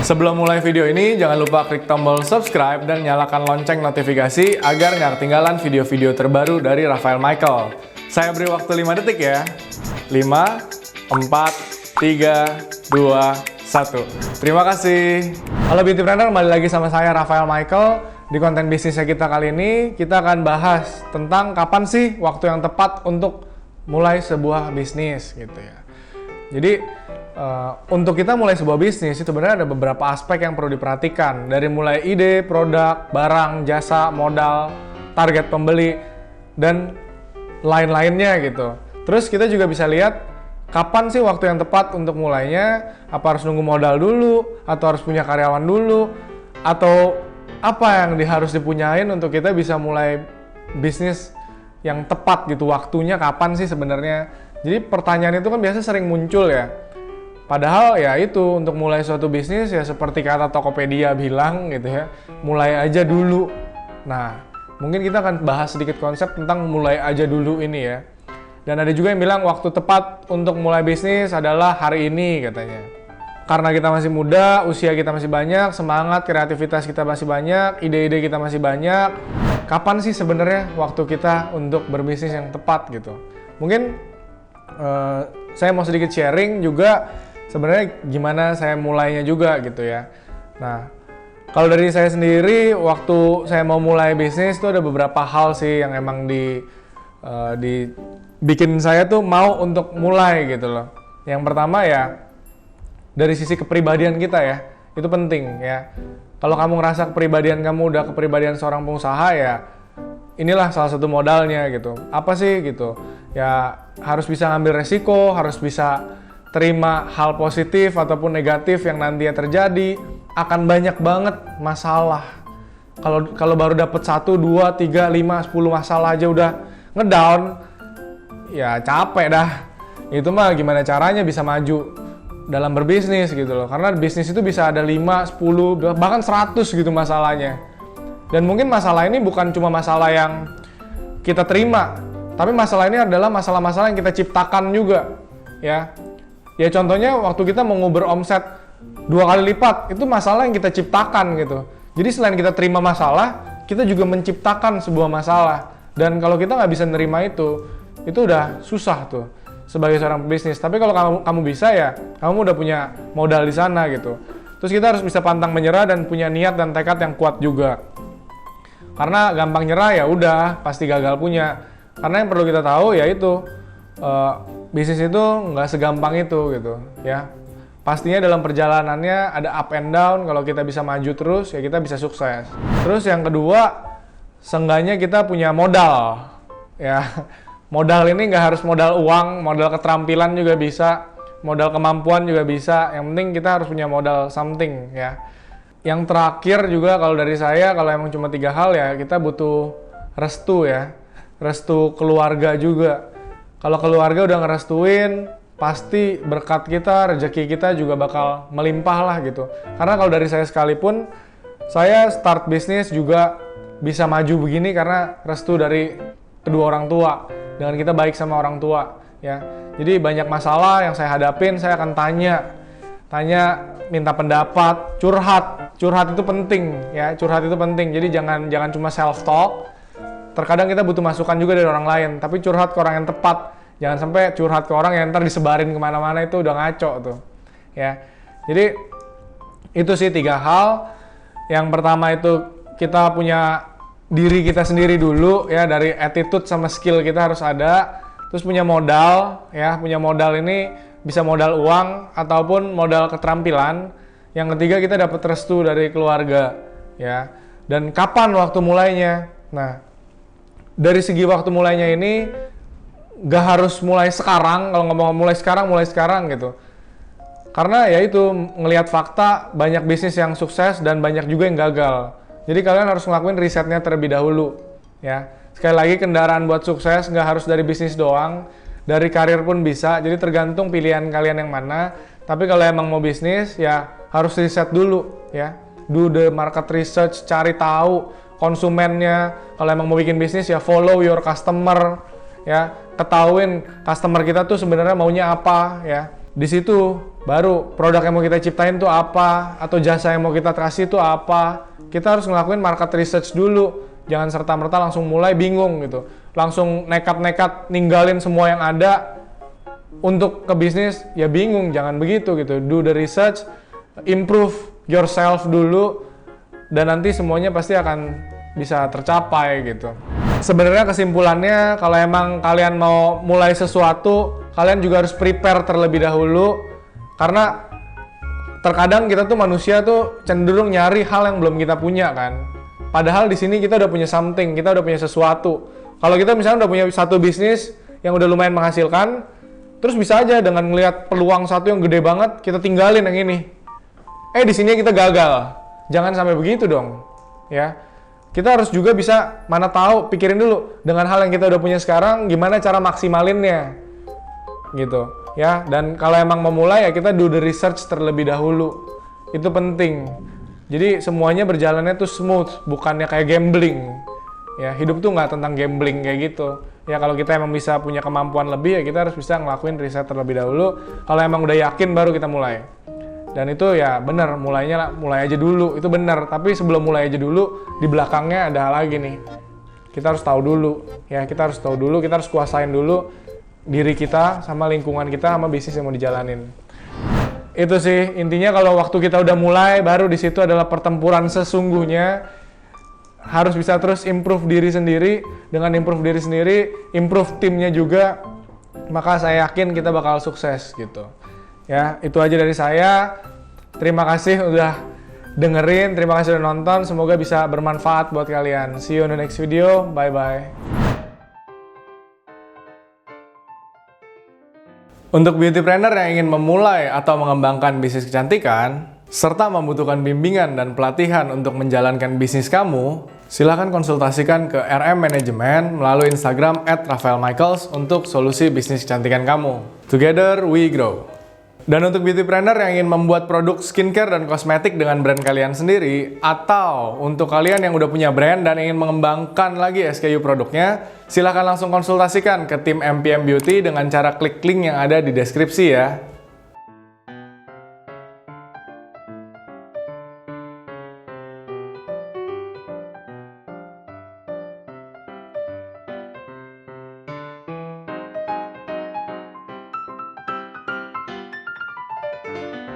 Sebelum mulai video ini, jangan lupa klik tombol subscribe dan nyalakan lonceng notifikasi agar nggak ketinggalan video-video terbaru dari Rafael Michael. Saya beri waktu 5 detik ya. 5, 4, 3, 2, 1. Terima kasih. Halo Beautypreneur, kembali lagi sama saya Rafael Michael. Di konten bisnisnya kita kali ini, kita akan bahas tentang kapan sih waktu yang tepat untuk mulai sebuah bisnis gitu ya. Jadi untuk kita mulai sebuah bisnis itu sebenarnya ada beberapa aspek yang perlu diperhatikan, dari mulai ide, produk, barang, jasa, modal, target pembeli, dan lain-lainnya gitu. Terus kita juga bisa lihat kapan sih waktu yang tepat untuk mulainya, apa harus nunggu modal dulu, atau harus punya karyawan dulu, atau apa yang harus dipunyain untuk kita bisa mulai bisnis yang tepat gitu, waktunya kapan sih sebenarnya. Jadi pertanyaan itu kan biasa sering muncul ya. Padahal ya itu, untuk mulai suatu bisnis ya seperti kata Tokopedia bilang gitu ya, mulai aja dulu. Nah, mungkin kita akan bahas sedikit konsep tentang mulai aja dulu ini ya. Dan ada juga yang bilang waktu tepat untuk mulai bisnis adalah hari ini katanya. Karena kita masih muda, usia kita masih banyak, semangat, kreativitas kita masih banyak, ide-ide kita masih banyak. Kapan sih sebenarnya waktu kita untuk berbisnis yang tepat gitu? Mungkin saya mau sedikit sharing juga sebenarnya gimana saya mulainya juga gitu ya. Nah, kalau dari saya sendiri, waktu saya mau mulai bisnis itu ada beberapa hal sih yang emang bikin saya tuh mau untuk mulai gitu loh. Yang pertama ya, dari sisi kepribadian kita ya, itu penting ya. Kalau kamu ngerasa kepribadian kamu udah kepribadian seorang pengusaha ya, inilah salah satu modalnya gitu. Apa sih gitu? Ya harus bisa ngambil resiko, harus bisa terima hal positif ataupun negatif yang nantinya terjadi. Akan banyak banget masalah. Kalau baru dapet 1, 2, 3, 5, 10 masalah aja udah ngedown, ya capek dah. Itu mah gimana caranya bisa maju dalam berbisnis gitu loh. Karena bisnis itu bisa ada 5, 10, bahkan 100 gitu masalahnya. Dan mungkin masalah ini bukan cuma masalah yang kita terima, tapi masalah ini adalah masalah-masalah yang kita ciptakan juga ya. Ya contohnya waktu kita mau nguber omset 2 kali lipat, itu masalah yang kita ciptakan gitu. Jadi selain kita terima masalah, kita juga menciptakan sebuah masalah. Dan kalau kita nggak bisa nerima itu udah susah tuh sebagai seorang pebisnis. Tapi kalau kamu bisa ya, kamu udah punya modal di sana gitu. Terus kita harus bisa pantang menyerah dan punya niat dan tekad yang kuat juga. Karena gampang nyerah ya udah pasti gagal punya. Karena yang perlu kita tahu ya itu bisnis itu nggak segampang itu gitu ya. Pastinya dalam perjalanannya ada up and down. Kalau kita bisa maju terus ya kita bisa sukses. Terus yang kedua, seenggaknya kita punya modal ya. Modal ini nggak harus modal uang, modal keterampilan juga bisa, modal kemampuan juga bisa. Yang penting kita harus punya modal something ya. Yang terakhir juga kalau dari saya, kalau emang cuma 3 hal ya, kita butuh restu ya. Restu keluarga juga. Kalau keluarga udah ngerestuin, pasti berkat kita, rezeki kita juga bakal melimpah lah gitu. Karena kalau dari saya sekalipun, saya start bisnis juga bisa maju begini karena restu dari kedua orang tua. Dengan kita baik sama orang tua ya. Jadi banyak masalah yang saya hadapin, saya akan tanya, minta pendapat, curhat itu penting ya. Curhat itu penting. Jadi jangan cuma self talk. Terkadang kita butuh masukan juga dari orang lain, tapi curhat ke orang yang tepat. Jangan sampai curhat ke orang yang ntar disebarin kemana-mana, itu udah ngaco tuh ya. Jadi itu sih 3 hal. Yang pertama itu kita punya diri kita sendiri dulu ya, dari attitude sama skill kita harus ada. Terus punya modal ya, punya modal ini bisa modal uang ataupun modal keterampilan. Yang ketiga kita dapat restu dari keluarga ya. Dan kapan waktu mulainya? Nah, dari segi waktu mulainya ini gak harus mulai sekarang. Kalau ngomong mulai sekarang gitu. Karena ya itu, ngelihat fakta banyak bisnis yang sukses dan banyak juga yang gagal. Jadi kalian harus ngelakuin risetnya terlebih dahulu ya. Sekali lagi, kendaraan buat sukses nggak harus dari bisnis doang, dari karir pun bisa. Jadi tergantung pilihan kalian yang mana. Tapi kalau emang mau bisnis ya harus riset dulu ya. Do the market research, cari tahu konsumennya. Kalau emang mau bikin bisnis ya follow your customer ya. Ketahuin customer kita tuh sebenarnya maunya apa ya. Di situ Baru produk yang mau kita ciptain tuh apa, atau jasa yang mau kita kasih tuh apa. Kita harus ngelakuin market research dulu. Jangan serta-merta langsung mulai bingung gitu. Langsung nekat-nekat ninggalin semua yang ada untuk ke bisnis, ya bingung. Jangan begitu gitu. Do the research, improve yourself dulu, dan nanti semuanya pasti akan bisa tercapai gitu. Sebenarnya kesimpulannya, kalau emang kalian mau mulai sesuatu, kalian juga harus prepare terlebih dahulu. Karena terkadang kita tuh manusia tuh cenderung nyari hal yang belum kita punya kan. Padahal di sini kita udah punya something, kita udah punya sesuatu. Kalau kita misalnya udah punya satu bisnis yang udah lumayan menghasilkan, terus bisa aja dengan melihat peluang satu yang gede banget, kita tinggalin yang ini. Di sini kita gagal. Jangan sampai begitu dong, ya. Kita harus juga bisa, mana tahu, pikirin dulu dengan hal yang kita udah punya sekarang, gimana cara maksimalinnya, gitu, ya. Dan kalau emang memulai ya kita do the research terlebih dahulu, itu penting. Jadi semuanya berjalannya tuh smooth, bukannya kayak gambling, ya. Hidup tuh nggak tentang gambling kayak gitu. Ya kalau kita emang bisa punya kemampuan lebih, ya kita harus bisa ngelakuin riset terlebih dahulu. Kalau emang udah yakin baru kita mulai. Dan itu ya bener, mulai aja dulu, itu bener. Tapi sebelum mulai aja dulu, di belakangnya ada hal lagi nih. Kita harus tahu dulu, ya kita harus tahu dulu, kita harus kuasain dulu diri kita, sama lingkungan kita, sama bisnis yang mau dijalanin. Itu sih, intinya kalau waktu kita udah mulai, baru di situ adalah pertempuran sesungguhnya. Harus bisa terus improve diri sendiri, dengan improve diri sendiri, improve timnya juga, maka saya yakin kita bakal sukses gitu. Ya, itu aja dari saya. Terima kasih udah dengerin, terima kasih udah nonton. Semoga bisa bermanfaat buat kalian. See you in the next video. Bye-bye. Untuk beautypreneur yang ingin memulai atau mengembangkan bisnis kecantikan, serta membutuhkan bimbingan dan pelatihan untuk menjalankan bisnis kamu, silakan konsultasikan ke RM Management melalui Instagram @rafaelmichaels untuk solusi bisnis kecantikan kamu. Together we grow. Dan untuk beautypreneur yang ingin membuat produk skincare dan kosmetik dengan brand kalian sendiri, atau untuk kalian yang udah punya brand dan ingin mengembangkan lagi SKU produknya, silahkan langsung konsultasikan ke tim MPM Beauty dengan cara klik link yang ada di deskripsi ya.